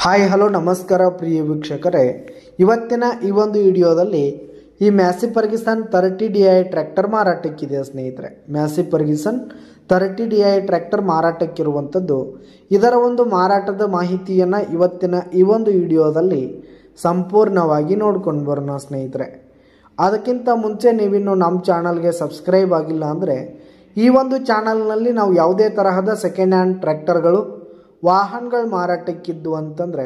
Hi hello ನಮಸ್ಕಾರ ಪ್ರಿಯ ವೀಕ್ಷಕರೇ, ಇವತ್ತಿನ ಈ ಒಂದು ವಿಡಿಯೋದಲ್ಲಿ ಈ ಮ್ಯಾಸಿ ಫರ್ಗ್ಯೂಸನ್ 30DI ಟ್ರ್ಯಾಕ್ಟರ್ ಮಾರಾಟಕ್ಕಿದೆ ಸ್ನೇಹಿತರೆ. ಮ್ಯಾಸಿ ಫರ್ಗ್ಯೂಸನ್ 30DI ಟ್ರ್ಯಾಕ್ಟರ್ ಮಾರಾಟಕ್ಕಿರುವಂಥದ್ದು. ಇದರ ಒಂದು ಮಾರಾಟದ ಮಾಹಿತಿಯನ್ನು ಇವತ್ತಿನ ಈ ಒಂದು ವಿಡಿಯೋದಲ್ಲಿ ಸಂಪೂರ್ಣವಾಗಿ ನೋಡ್ಕೊಂಡು ಬರೋಣ ಸ್ನೇಹಿತರೆ. ಅದಕ್ಕಿಂತ ಮುಂಚೆ ನೀವಿನ್ನು ನಮ್ಮ ಚಾನಲ್ಗೆ ಸಬ್ಸ್ಕ್ರೈಬ್ ಆಗಿಲ್ಲ ಅಂದರೆ ಈ ಒಂದು ಚಾನಲ್ನಲ್ಲಿ ನಾವು ಯಾವುದೇ ತರಹದ ಸೆಕೆಂಡ್ ಹ್ಯಾಂಡ್ ಟ್ರ್ಯಾಕ್ಟರ್ಗಳು ವಾಹನಗಳು ಮಾರಾಟಕ್ಕಿದ್ದು ಅಂತಂದರೆ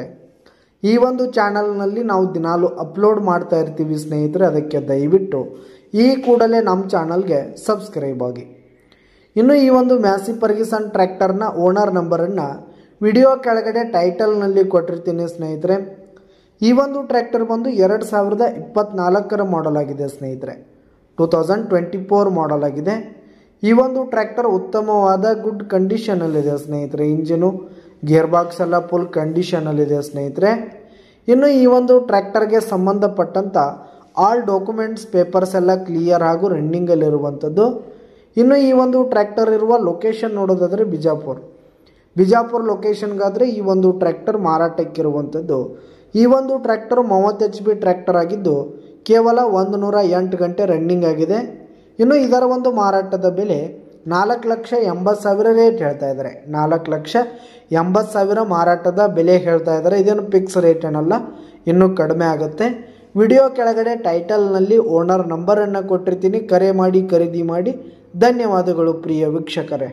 ಈ ಒಂದು ಚಾನಲ್ನಲ್ಲಿ ನಾವು ದಿನಾಲು ಅಪ್ಲೋಡ್ ಮಾಡ್ತಾ ಇರ್ತೀವಿ ಸ್ನೇಹಿತರೆ. ಅದಕ್ಕೆ ದಯವಿಟ್ಟು ಈ ಕೂಡಲೇ ನಮ್ಮ ಚಾನಲ್ಗೆ ಸಬ್ಸ್ಕ್ರೈಬ್ ಆಗಿ. ಇನ್ನು ಈ ಒಂದು ಮ್ಯಾಸಿ ಫರ್ಗ್ಯೂಸನ್ ಟ್ರ್ಯಾಕ್ಟರ್ನ ಓನರ್ ನಂಬರನ್ನು ವಿಡಿಯೋ ಕೆಳಗಡೆ ಟೈಟಲ್ನಲ್ಲಿ ಕೊಟ್ಟಿರ್ತೀನಿ ಸ್ನೇಹಿತರೆ. ಈ ಒಂದು ಟ್ರ್ಯಾಕ್ಟರ್ ಬಂದು 2024 ಮಾಡಲ್ ಆಗಿದೆ ಸ್ನೇಹಿತರೆ. 2024 ಮಾಡಲ್ ಆಗಿದೆ. ಈ ಒಂದು ಟ್ರ್ಯಾಕ್ಟರ್ ಉತ್ತಮವಾದ ಗುಡ್ ಕಂಡೀಷನಲ್ಲಿದೆ ಸ್ನೇಹಿತರೆ. ಇಂಜಿನು ಗೇರ್ ಬಾಕ್ಸ್ ಎಲ್ಲ ಫುಲ್ ಕಂಡೀಷನಲ್ಲಿದೆ ಸ್ನೇಹಿತರೆ. ಇನ್ನು ಈ ಒಂದು ಟ್ರ್ಯಾಕ್ಟರ್ಗೆ ಸಂಬಂಧಪಟ್ಟಂಥ ಆಲ್ ಡಾಕ್ಯುಮೆಂಟ್ಸ್ ಪೇಪರ್ಸ್ ಎಲ್ಲ ಕ್ಲಿಯರ್ ಹಾಗೂ ರನ್ನಿಂಗಲ್ಲಿರುವಂಥದ್ದು. ಇನ್ನು ಈ ಒಂದು ಟ್ರ್ಯಾಕ್ಟರ್ ಇರುವ ಲೊಕೇಶನ್ ನೋಡೋದಾದರೆ ಬಿಜಾಪುರ ಲೊಕೇಶನ್ಗಾದರೆ ಈ ಒಂದು ಟ್ರ್ಯಾಕ್ಟರ್ ಮಾರಾಟಕ್ಕಿರುವಂಥದ್ದು. ಈ ಒಂದು ಟ್ರ್ಯಾಕ್ಟರ್ 30 HP ಟ್ರ್ಯಾಕ್ಟರ್ ಆಗಿದ್ದು ಕೇವಲ 108 ಗಂಟೆ ರನ್ನಿಂಗ್ ಆಗಿದೆ. ಇನ್ನು ಇದರ ಒಂದು ಮಾರಾಟದ ಬೆಲೆ 4,80,000 ರೇಟ್ ಹೇಳ್ತಾ ಇದ್ದಾರೆ. 4,80,000 ಮಾರಾಟದ ಬೆಲೆ ಹೇಳ್ತಾ ಇದ್ದಾರೆ. ಇದೇನು ಫಿಕ್ಸ್ ರೇಟ್ ಏನಲ್ಲ, ಇನ್ನೂ ಕಡಿಮೆ ಆಗುತ್ತೆ. ವಿಡಿಯೋ ಕೆಳಗಡೆ ಟೈಟಲ್ನಲ್ಲಿ ಓನರ್ ನಂಬರನ್ನು ಕೊಟ್ಟಿರ್ತೀನಿ. ಕರೆ ಮಾಡಿ ಖರೀದಿ ಮಾಡಿ. ಧನ್ಯವಾದಗಳು ಪ್ರಿಯ ವೀಕ್ಷಕರೇ.